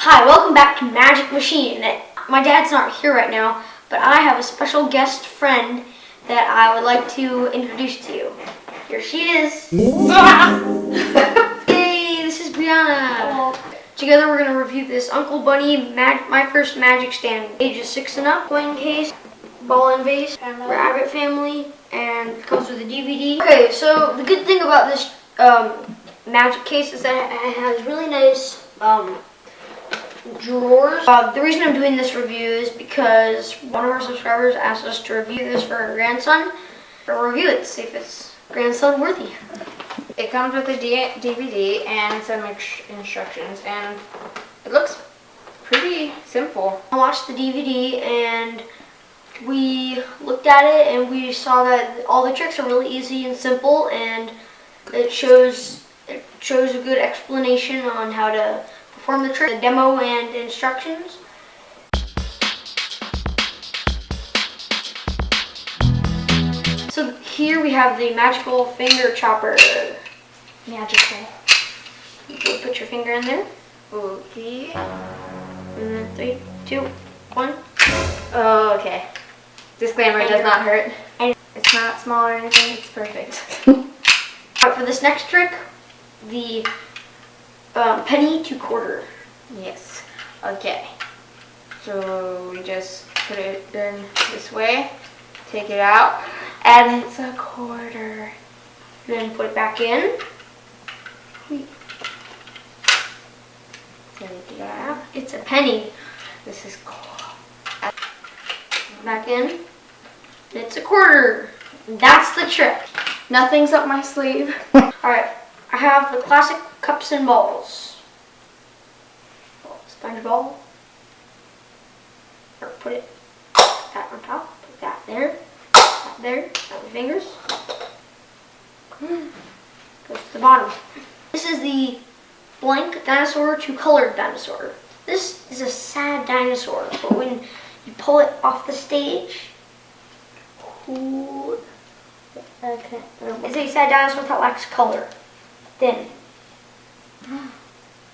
Hi, welcome back to Magic Machine. My dad's not here right now, but I have a special guest friend that I would like to introduce to you. Here she is. Hey, this is Brianna. Hello. Together we're going to review this Uncle Bunny My First Magic Stand. Ages 6 and up, coin case, ball and vase, rabbit family, and it comes with a DVD. Okay, so the good thing about this magic case is that it has really nice drawers. The reason I'm doing this review is because one of our subscribers asked us to review this for her grandson. We'll review it, see if it's grandson worthy. It comes with a DVD and some instructions, and it looks pretty simple. I watched the DVD and we looked at it and we saw that all the tricks are really easy and simple, and it shows a good explanation on how to perform the trick, the demo and instructions. So here we have the magical finger chopper. Magical. You can put your finger in there. Okay. And then 3, 2, 1. Oh, okay. Disclaimer, it does not hurt. And it's not small or anything, it's perfect. Alright, for this next trick, the penny to quarter. Yes. Okay. So we just put it in this way, take it out, and it's a quarter. Then put it back in. Take it out. It's a penny. This is cool. Back in. It's a quarter. That's the trick. Nothing's up my sleeve. Alright, I have the classic cups and balls. Sponge ball. Or put that on top. Put that there. That there. Got my fingers. Goes to the bottom. This is the blank dinosaur to colored dinosaur. This is a sad dinosaur, but when you pull it off the stage, it's a sad dinosaur that lacks color. Then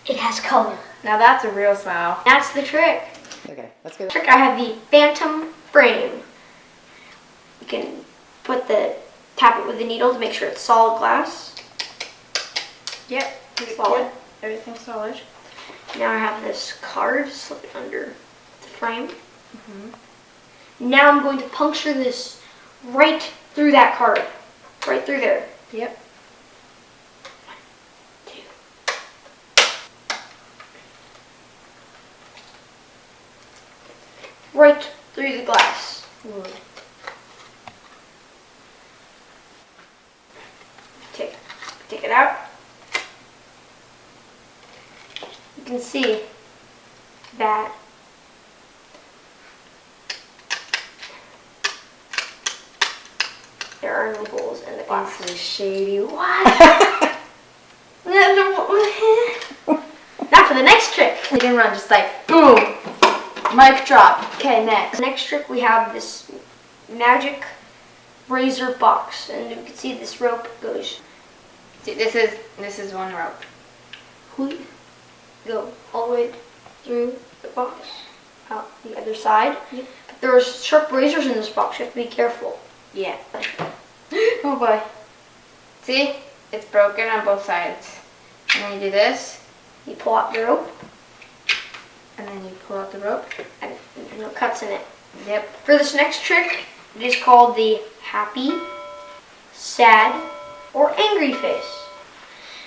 it has color. Now that's a real smile. That's the trick. Okay, let's go. Trick, I have the phantom frame. You can tap it with the needle to make sure it's solid glass. Yep. Solid. Yep. Everything's solid. Now I have this card, slip it under the frame. Now I'm going to puncture this right through that card. Right through there. Yep. 1, 2. Right through the glass. Wood. Take it out. You can see that there are no holes in the glass. This is shady. What? Now for the next trick. You can run just like boom. Mic drop. Okay, next. The next trick, we have this magic razor box, and you can see this rope goes. See, this is one rope. Go all the way through the box, out the other side. Yep. But there are sharp razors in this box. You have to be careful. Yeah. Oh boy. See? It's broken on both sides. And then you do this. You pull out the rope, And then you pull out the rope. and there's no cuts in it. Yep. For this next trick, it is called the happy, sad, or angry face.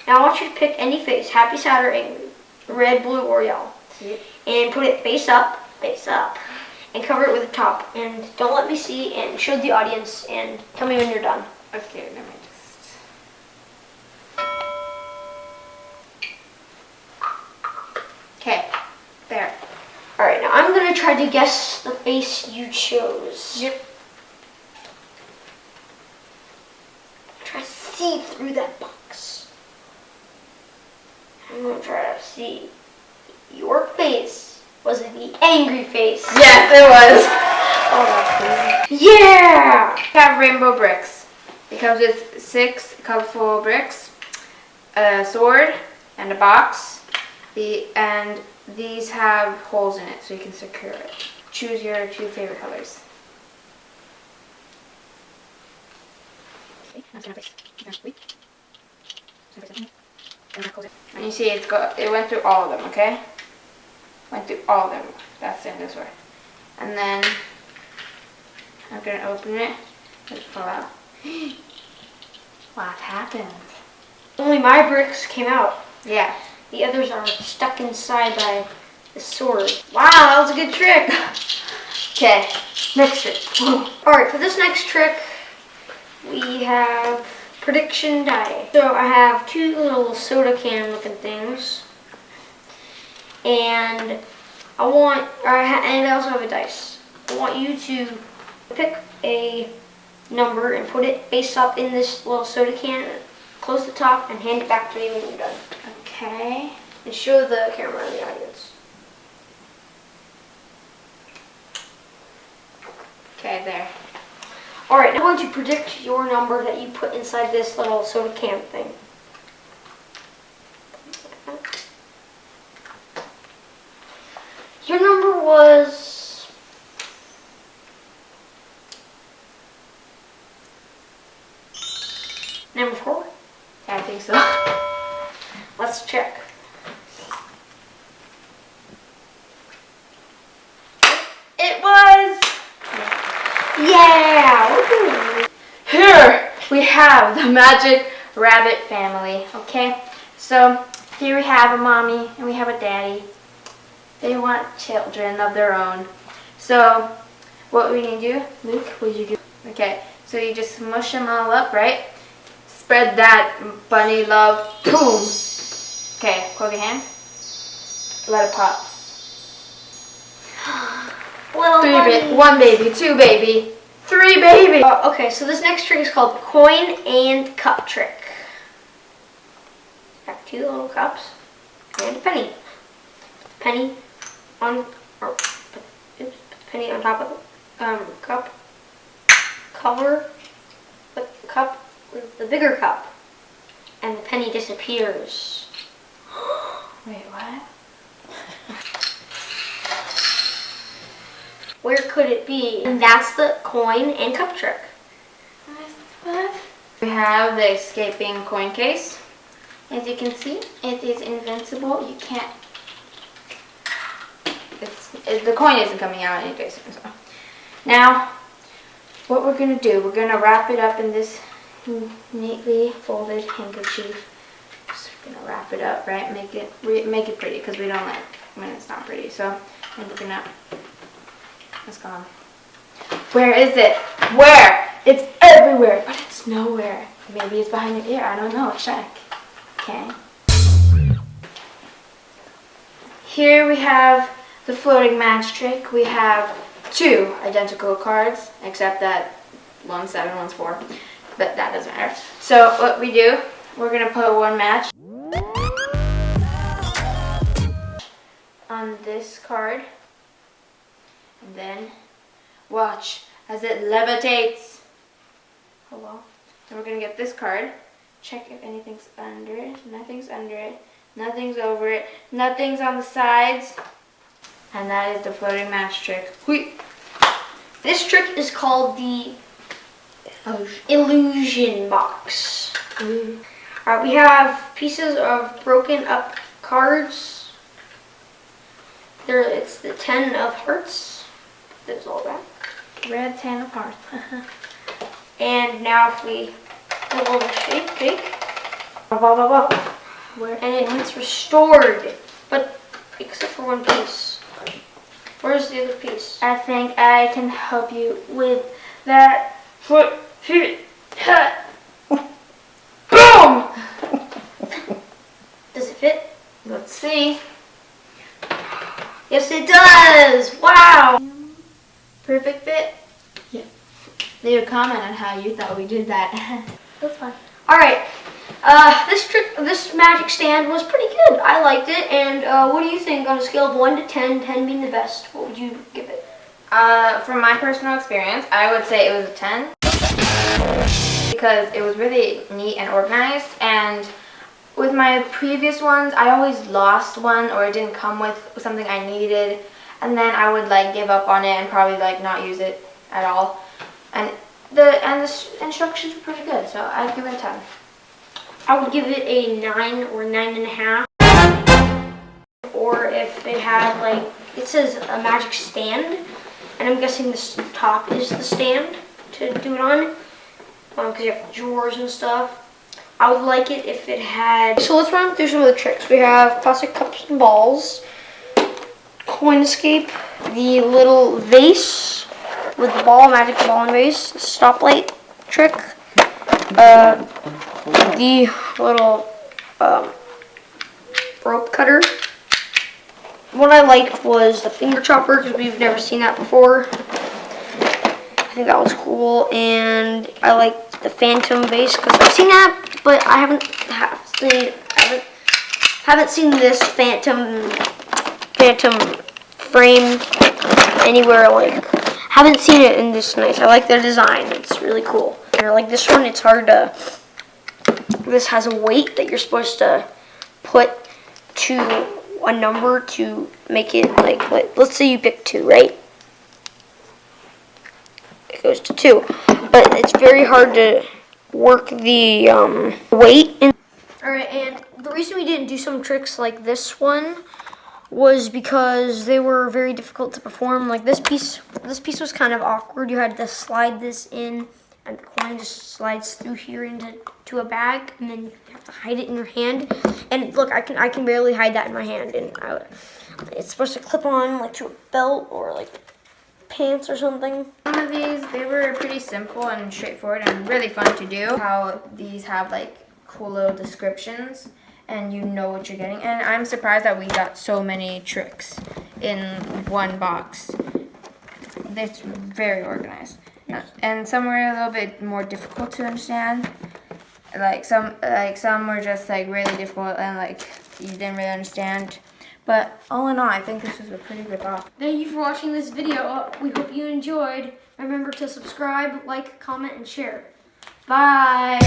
Now I want you to pick any face, happy, sad, or angry. Red, blue, or yellow. Yep. And put it face up, and cover it with a top. And don't let me see, and show the audience, and tell me when you're done. Okay, let me just. Okay. There. Alright, now I'm going to try to guess the face you chose. Yep. Try to see through that box. I'm going to try to see your face. Was it the angry face? Yes, it was. Oh, that's crazy. Yeah! We have rainbow bricks. It comes with 6 colorful bricks, a sword, and a box. And these have holes in it so you can secure it. Choose your 2 favorite colors. And you see it went through all of them, okay? Went through all of them. That's in this way. And then I'm gonna open it. It fell out. What happened? Only my bricks came out. Yeah. The others are stuck inside by the sword. Wow, that was a good trick. Okay. Next trick. Alright, for this next trick, we have prediction die. So I have 2 little soda can looking things. And I also have a dice. I want you to pick a number and put it face up in this little soda can. Close the top and hand it back to me when you're done. Okay. And show the camera in the audience. Okay, there. Alright, now I want you to predict your number that you put inside this little soda can thing. Your number was... number 4? Yeah, I think so. Let's check. It was... Yeah! Woohoo! Here we have the Magic Rabbit family, okay? So here we have a mommy and we have a daddy. They want children of their own. So what we need to do, Luke, what did you do? Okay, so you just smush them all up, right? Spread that bunny love, boom. Okay, close your hand. Let it pop. Well, 1 baby, 2 baby, 3 baby. Okay, so this next trick is called the coin and cup trick. Got 2 little cups and a penny. Put the penny on, put the penny on top of the cup. Cover the cup with the bigger cup, and the penny disappears. Wait, what? Where could it be? And that's the coin and cup trick. What? We have the escaping coin case. As you can see, it is invincible. You can't... the coin isn't coming out anyways. So. Now, what we're going to do, we're going to wrap it up in this neatly folded handkerchief. Just going to wrap it up, right? Make it pretty, because we don't like when it's not pretty. So, I'm looking up. It's gone. Where is it? Where? It's everywhere, but it's nowhere. Maybe it's behind your ear. I don't know. Check. Okay. Here we have the floating match trick. We have 2 identical cards, except that one's 7, one's 4. But that doesn't matter. So what we do, we're going to put 1 match on this card. And then watch as it levitates. Hello. Then we're going to get this card. Check if anything's under it. Nothing's under it. Nothing's over it. Nothing's on the sides. And that is the floating match trick. Whee! This trick is called the illusion box. Alright, we have pieces of broken up cards. It's the 10 of hearts. That's all that. Red 10 of hearts. And now if we pull the shake, and it's restored, but except for 1 piece. Where's the other piece? I think I can help you with that. Boom! Does it fit? Let's see. Yes, it does! Wow! Perfect fit? Yeah. Leave a comment on how you thought we did that. That's fine. Alright, this magic stand was pretty good. I liked it, and what do you think on a scale of 1 to 10, 10 being the best? What would you give it? From my personal experience, I would say it was a 10. Because it was really neat and organized, and with my previous ones, I always lost one or it didn't come with something I needed, and then I would like give up on it and probably like not use it at all. And the instructions were pretty good, so I'd give it a 10. I would give it a 9 or 9.5. Or if it had like, it says a magic stand, and I'm guessing this top is the stand to do it on, because you have drawers and stuff. I would like it if it had, so let's run through some of the tricks. We have plastic cups and balls, coin escape, the little vase with the ball, magic ball and vase, stoplight trick, the little rope cutter. What I liked was the finger chopper, because we've never seen that before. I think that was cool, and I liked the phantom vase because I've seen that, but I haven't seen this phantom frame anywhere. Like, haven't seen it in this nice. I like the design; it's really cool. And I like this one. It's hard to. This has a weight that you're supposed to put to a number to make it like, let's say you pick 2, right? It goes to 2, but it's very hard to work the weight. Alright, and the reason we didn't do some tricks like this one was because they were very difficult to perform. Like this piece was kind of awkward. You had to slide this in, and the coin just slides through here into a bag, and then you have to hide it in your hand. And look, I can barely hide that in my hand, and it's supposed to clip on like to a belt or like pants or something. Some of these, they were pretty simple and straightforward and really fun to do. How these have like cool little descriptions and you know what you're getting. And I'm surprised that we got so many tricks in one box. It's very organized. And some were a little bit more difficult to understand. Some were just like really difficult and like you didn't really understand. But all in all, I think this was a pretty good box. Thank you for watching this video. We hope you enjoyed. Remember to subscribe, like, comment, and share. Bye.